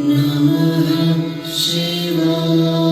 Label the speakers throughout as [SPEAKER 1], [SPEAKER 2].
[SPEAKER 1] Namah Shivaya.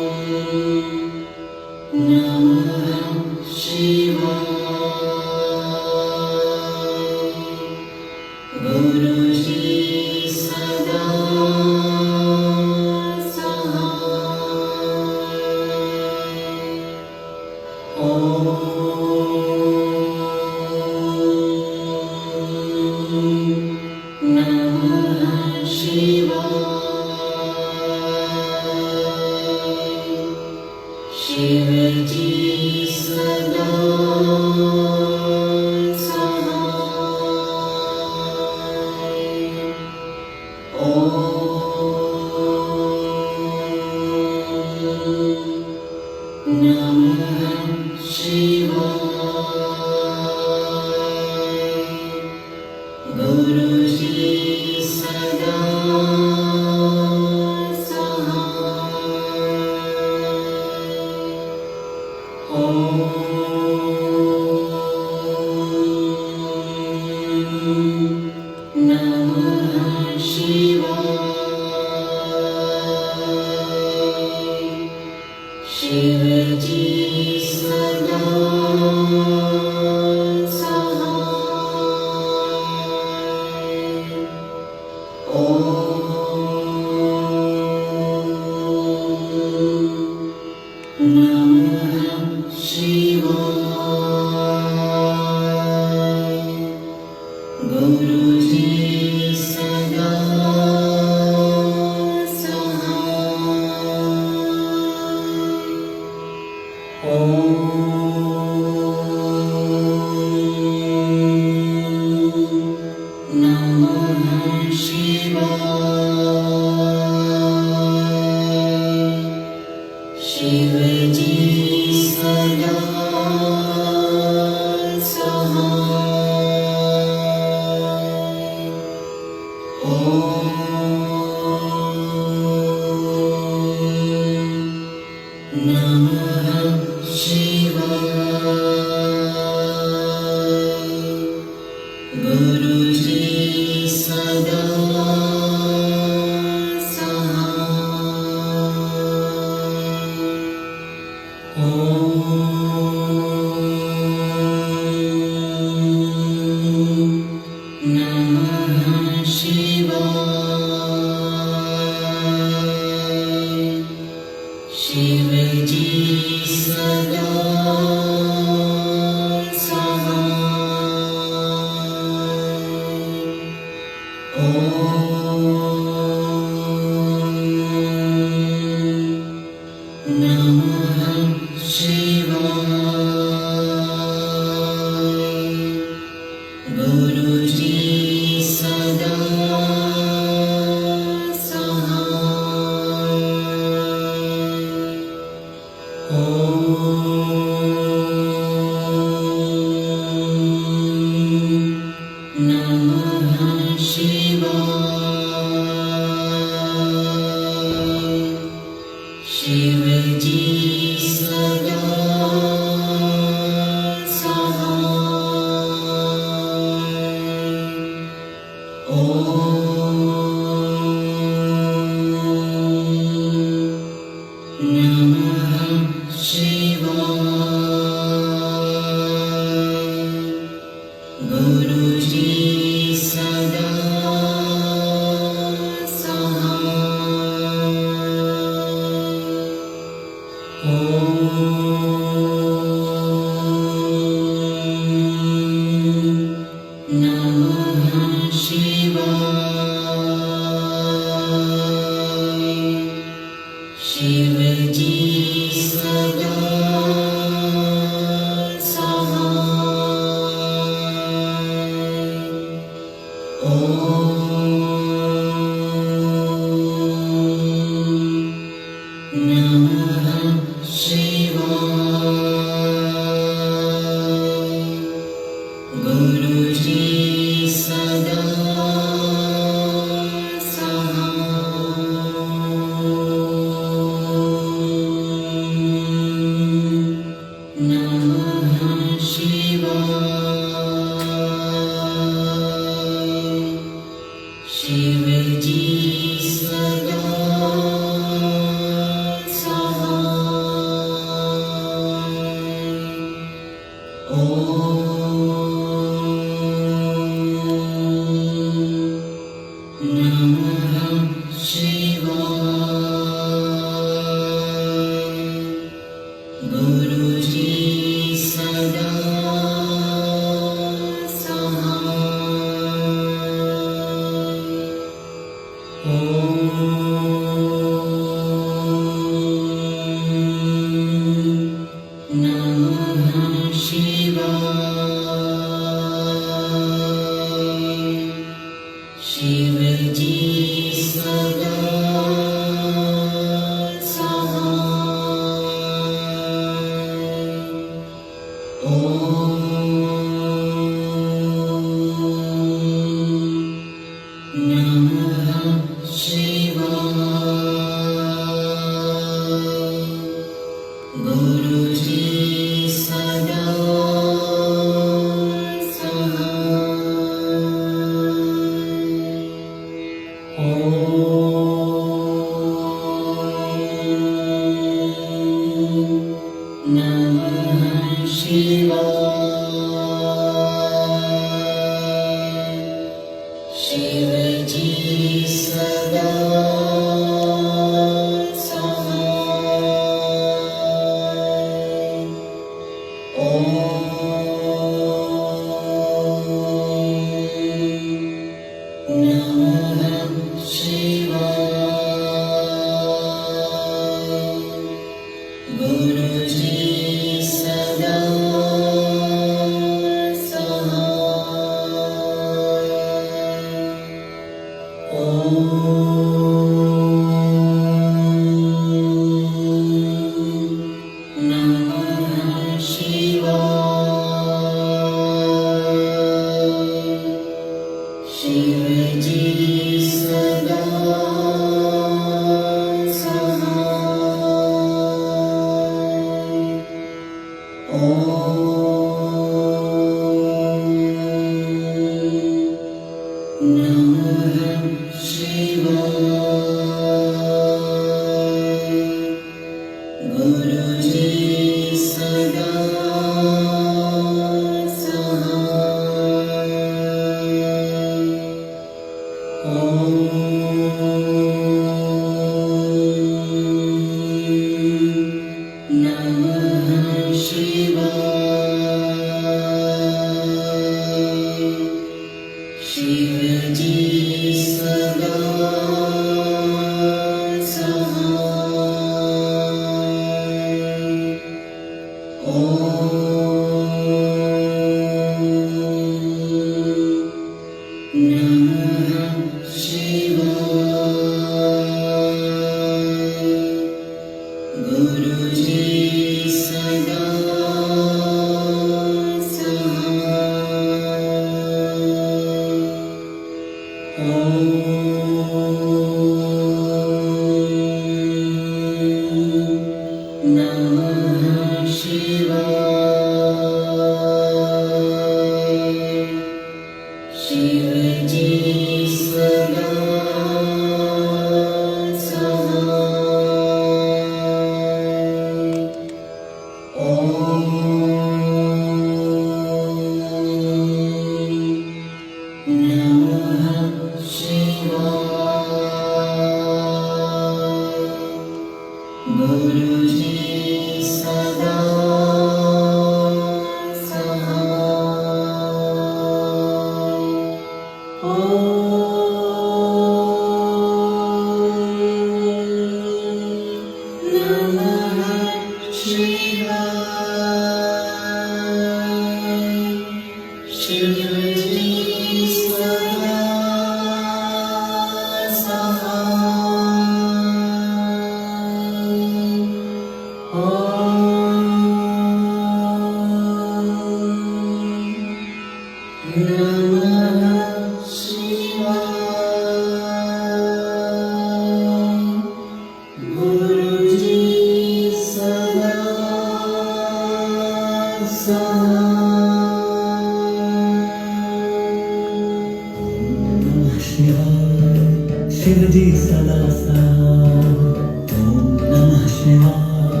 [SPEAKER 1] Shivji सदा साथ ओम नमः शिवाय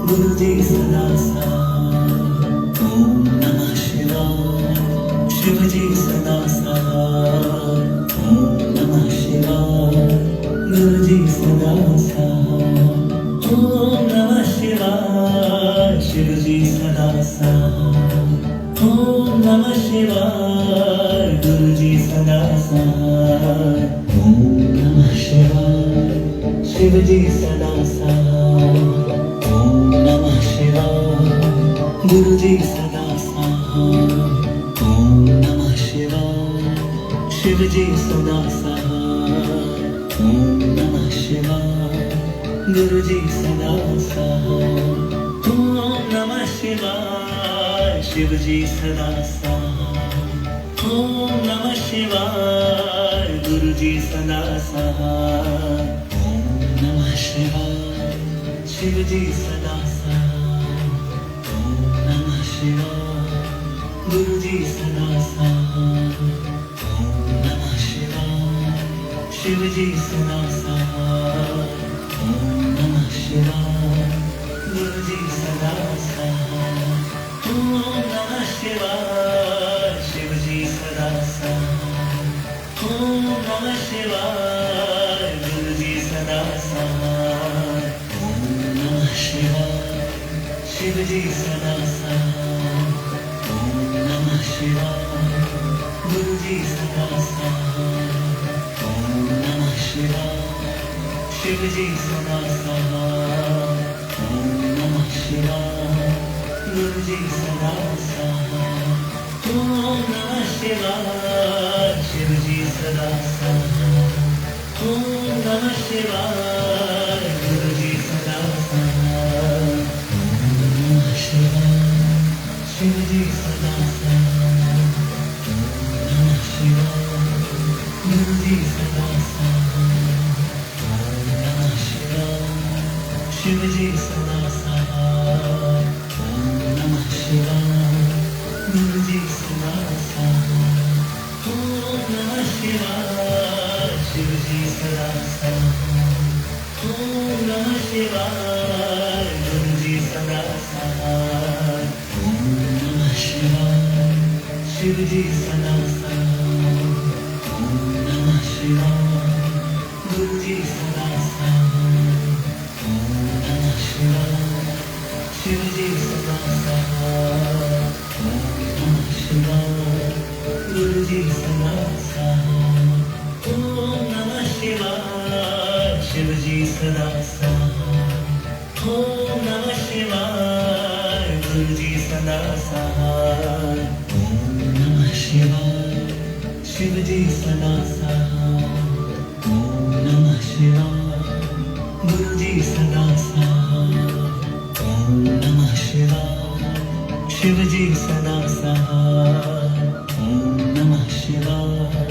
[SPEAKER 1] गुरुजी सदा साथ ओम नमः शिवाय शिवजी सदा साथ ओम नमः शिवाय गुरुजी सदा साथ ओम नमः शिवाय शिवजी सदा साथ ओम नमः शिवाय गुरुजी सदा साथ शिवजी सदा साथ ओम नमः शिवाय गुरुजी सदा साथ ओम नमः शिवाय शिवजी सदा साथ ओम नमः शिवाय गुरुजी सदा साथ ओम नमः शिवाय शिवजी सदा साथ ओम नमः शिवाय गुरुजी सदा साथ शिवजी सदा साथ ओम नमः शिवाय गुरुजी सदा साथ ओम नमः शिवाय शिवजी सदा साथ ओम नमः शिवाय गुरुजी सदा साथ ओम नमः शिवाय शिवजी सदा साथ ओम नमः शिवाय गुरुजी सदा साथ शिवजी सदा साथ ओम नमः शिवाय गुरुजी सदा साथ ओम नमः शिवाय शिवजी सदा साथ ओम नमः शिवाय गुरुजी सदा साथ ओम नमः शिवाय शिवजी सदा साथ ओम नमः शिवाय गुरुजी सदा साथ शिवजी सदा साथ ओम नमः शिवाय गुरुजी सदा साथ ओम नमः शिवाय शिवजी सदा साथ ओम नमः शिवाय गुरुजी सदा साथ ओम नमः शिवाय शिवजी सदा साथ ओम नमः शिवाय गुरुजी सदा साथ शिवजी सदा साथ ओम नमः शिवाय गुरुजी सदा साथ ओम नमः शिवाय शिवजी सदा साथ ओम नमः शिवाय गुरुजी सदा साथ ओम नमः शिवाय शिवजी सदा साथ ओम नमः शिवाय गुरुजी सदा साथ शिवजी सदा साथ ओम नमः शिवाय गुरुजी सदा साथ ओम नमः शिवाय शिवजी सदा साथ ओम नमः शिवाय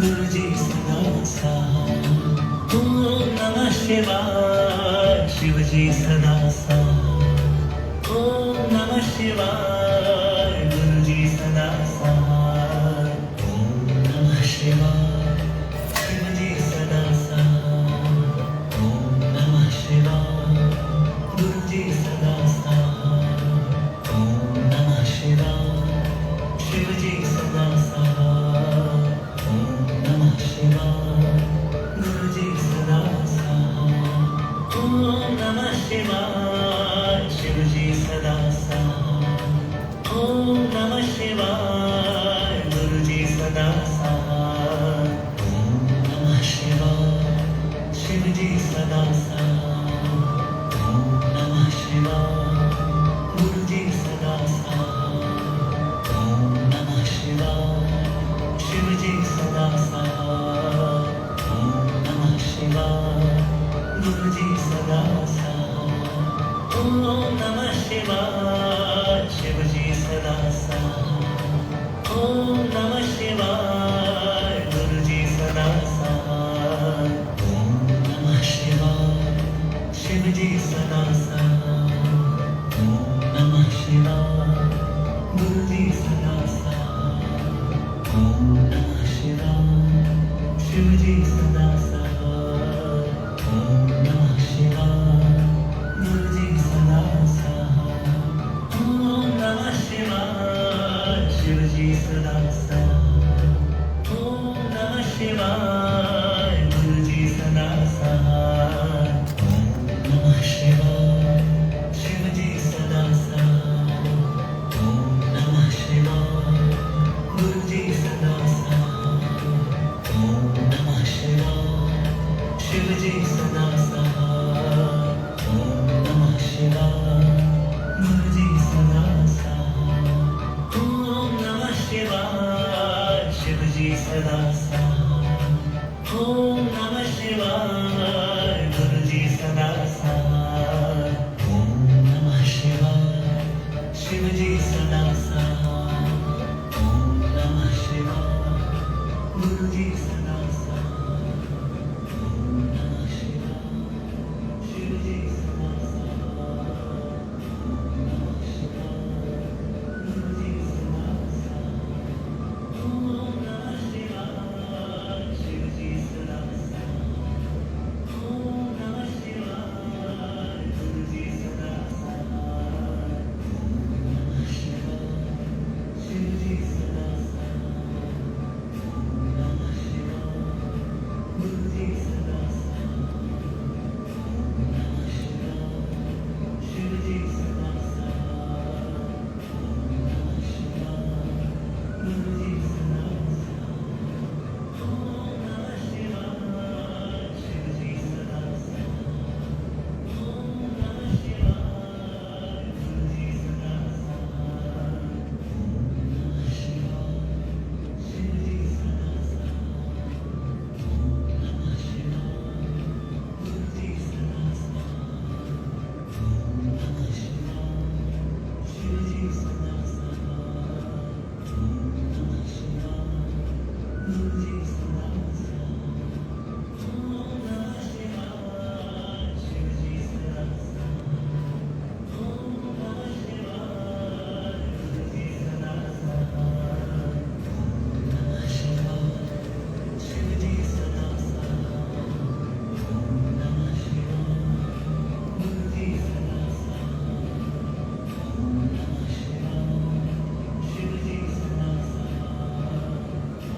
[SPEAKER 1] गुरुजी सदा साथ ओम नमः शिवाय शिवजी सदा साथ ओम नमः शिवाय गुरुजी सदा साथ ओम नमः शिवाय शिवजी सदा साथ ओम नमः शिवाय गुरुजी सदा साथ ओम नमः शिवाय शिवजी सदा साथ ओम नमः शिवाय गुरुजी सदा साथ ओम नमः शिवाय शिवजी सदा सहाय ओम नमः शिवाय गुरुजी सदा सहाय ओम नमः शिवाय शिवजी सदा सहाय ओम नमः शिवाय गुरुजी सदा सहाय ओम नमः शिवाय शिवजी सदा सहाय ओम नमः शिवाय गुरुजी सदा सहाय ओम नमः शिवाय शिवजी सदा सहाय ओम नमः शिवाय गुरुजी सदा सहाय ओम नमः शिवाय शिवजी सदा सहाय ओम नमः शिवाय गुरुजी सदा सहाय ओम नमः शिवाय शिवजी सदा सहाय ओम नमः शिवाय गुरुजी सदा सहाय ओम नमः शिवाय शिवजी सदा सहाय ओम नमः शिवाय गुरुजी सदा सहाय ओम नमः शिवाय शिवजी सदा सहाय ओम नमः शिवाय गुरुजी सदा सहाय ओम नमः शिवाय शिवजी सदा सहाय ओम नमः शिवाय गुरुजी सदा सहाय ओम नमः शिवाय शिवजी सदा सहाय ओम नमः शिवाय गुरुजी सदा सहाय ओम नमः शिवाय शिवजी सदा सहाय ओम नमः शिवाय गुरुजी सदा सहाय ओम नमः शिवाय शिवजी सदा सहाय ओम नमः शिवाय गुरुजी सदा सहाय ओम नमः शिवाय शिवजी सदा सहाय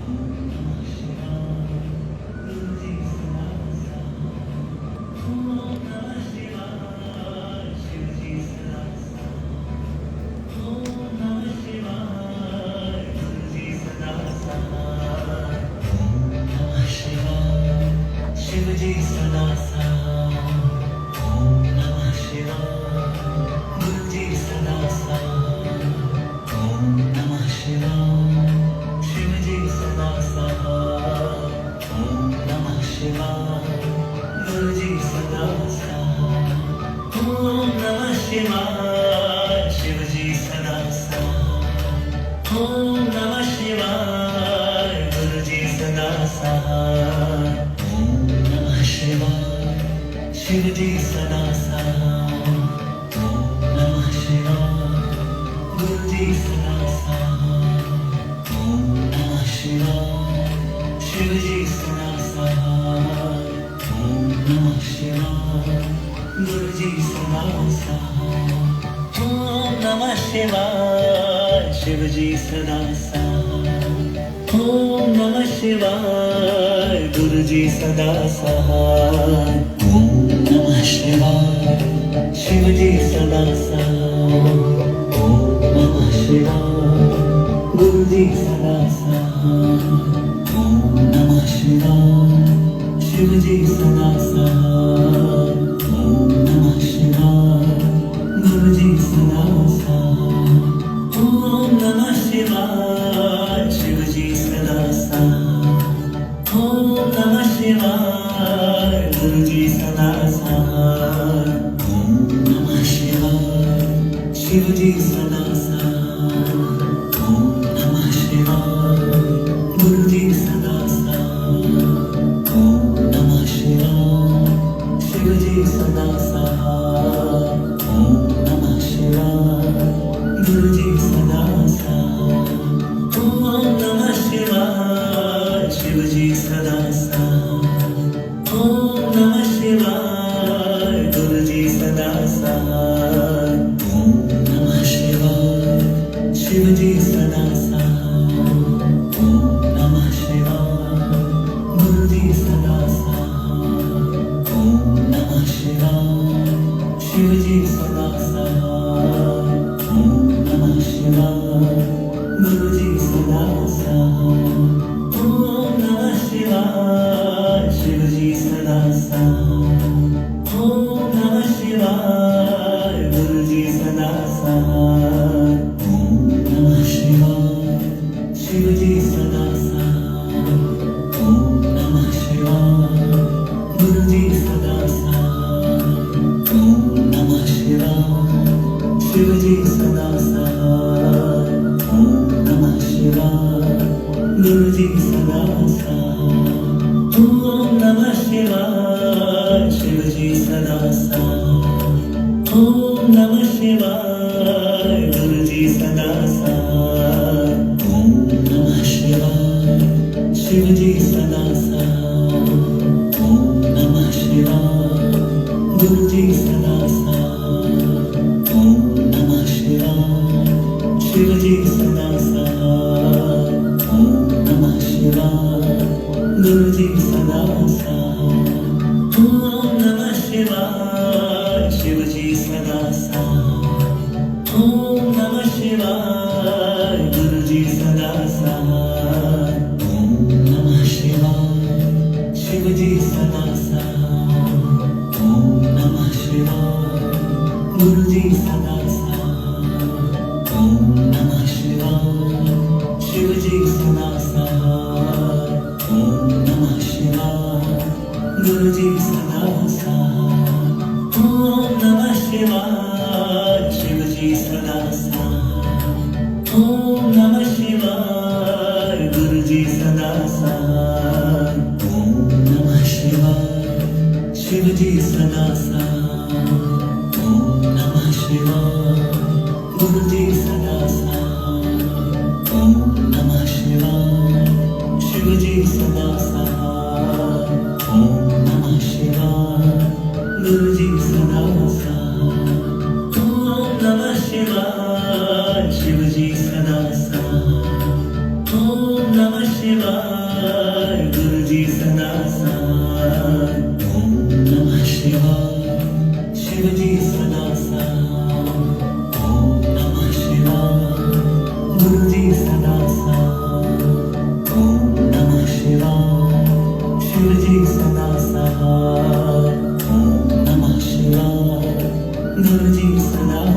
[SPEAKER 1] ओम नमः शिवाय गुरुजी सदा सहाय ओम नमः शिवाय शिवजी सदा सहाय ओम नमः शिवाय गुरुजी सदा सहाय ओम नमः शिवाय शिवजी सदा सहाय ओम नमः शिवाय गुरुजी सदा सहाय ओम नमः शिवाय शिवजी सदा सहाय ओम नमः शिवाय गुरुजी सदा सहाय ओम नमः शिवाय शिवजी सदा सहाय ओम नमः शिवाय गुरुजी सदा सहाय ओम नमः शिवाय शिवजी सदा सहाय ओम नमः शिवाय गुरुजी सदा सहाय ओम नमः शिवाय शिवजी सदा सहाय ओम नमः शिवाय गुरुजी सदा सहाय ओम नमः शिवाय शिवजी सदा सहाय ओम नमः शिवाय गुरुजी सदा सहाय ओम नमः शिवाय शिवजी सदा सहाय ओम नमः शिवाय गुरुजी सदा सहाय ओम नमः शिवाय शिवजी सदा सहाय ओम नमः शिवाय गुरुजी सदा सहाय ओम नमः शिवाय शिवजी सदा सहाय ओम नमः शिवाय गुरुजी सदा सहाय ओम नमः शिवाय शिवजी सदा सहाय ओम नमः शिवाय गुरुजी सदा सहाय ओम नमः शिवाय शिवजी सदा सहाय ओम नमः शिवाय गुरुजी सदा सहाय ओम नमः शिवाय शिवजी सदा सहाय ओम नमः शिवाय गुरुजी सदा सहाय ओम नमः शिवाय शिवजी सदा सहाय ओम नमः शिवाय गुरुजी सदा सहाय ओम नमः शिवाय शिवजी सदा साथ, ओम नमः शिवाय, गुरुजी सदा साथ, ओम नमः शिवाय, शिवजी सदा साथ, ओम नमः शिवाय, गुरुजी सदा साथ, ओम नमः शिवाय, शिवजी सदा साथ, ओम नमः शिवाय, गुरुजी सदा साथ, ओम नमः शिवाय, शिवजी सदा साथ, ओम नमः शिवाय, गुरुजी सदा साथ, ओम नमः शिवाय, शिवजी सदा साथ, ओम नमः शिवाय, गुरुजी सदा साथ, ओम नमः शिवाय, शिवजी सदा साथ, ओम नमः शिवाय, गुरुजी सदा साथ, ओम नमः शिवाय, शिवजी सदा साथ, ओम नमः शिवाय, गुरुजी सदा साथ, ओम नमः शिवाय, शिवजी सदा साथ, ओम नमः शिवाय, गुरुजी सदा साथ, ओम नमः शिवाय, शिवजी सदा साथ, ओम नमः शिवाय, गुरुजी सदा साथ, ओम नमः शिवाय, शिवजी सदा साथ, ओम नमः शिवाय, गुरुजी सदा साथ, ओम नमः शिवाय, शिवजी सदा साथ, ओम नमः शिवाय, गुरुजी सदा साथ, ओम नमः शिवाय, शिवजी सदा साथ, ओम नमः शिवाय, गुरुजी सदा साथ, ओम नमः शिवाय, शिवजी सदा साथ, ओम नमः शिवाय, गुरुजी सदा साथ, ओम नमः शिवाय, शिवजी सदा साथ, ओम नमः शिवाय, गुरुजी सदा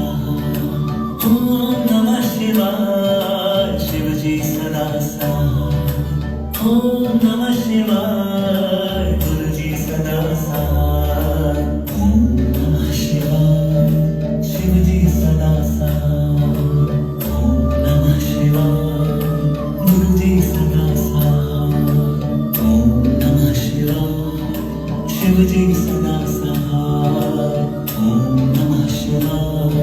[SPEAKER 1] साथ, ओम नमः शिवाय, शिवजी सदा साथ, ओम नमः शिवाय, गुरुजी सदा साथ, ओम नमः शिवाय, शिवजी सदा साथ, ओम नमः शिवाय, गुरुजी सदा साथ, ओम नमः शिवाय, शिवजी सदा साथ, ओम नमः शिवाय,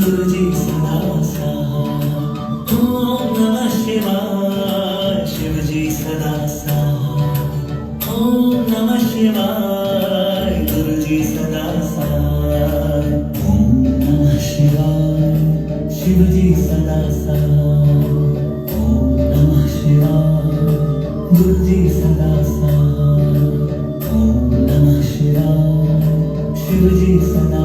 [SPEAKER 1] गुरुजी सदा साथ, ओम नमः शिवाय, शिवजी सदा साथ, ओम नमः शिवाय, गुरुजी सदा साथ, ओम नमः शिवाय, शिवजी सदा साथ, ओम नमः शिवाय, गुरुजी सदा साथ, ओम नमः शिवाय, शिवजी सदा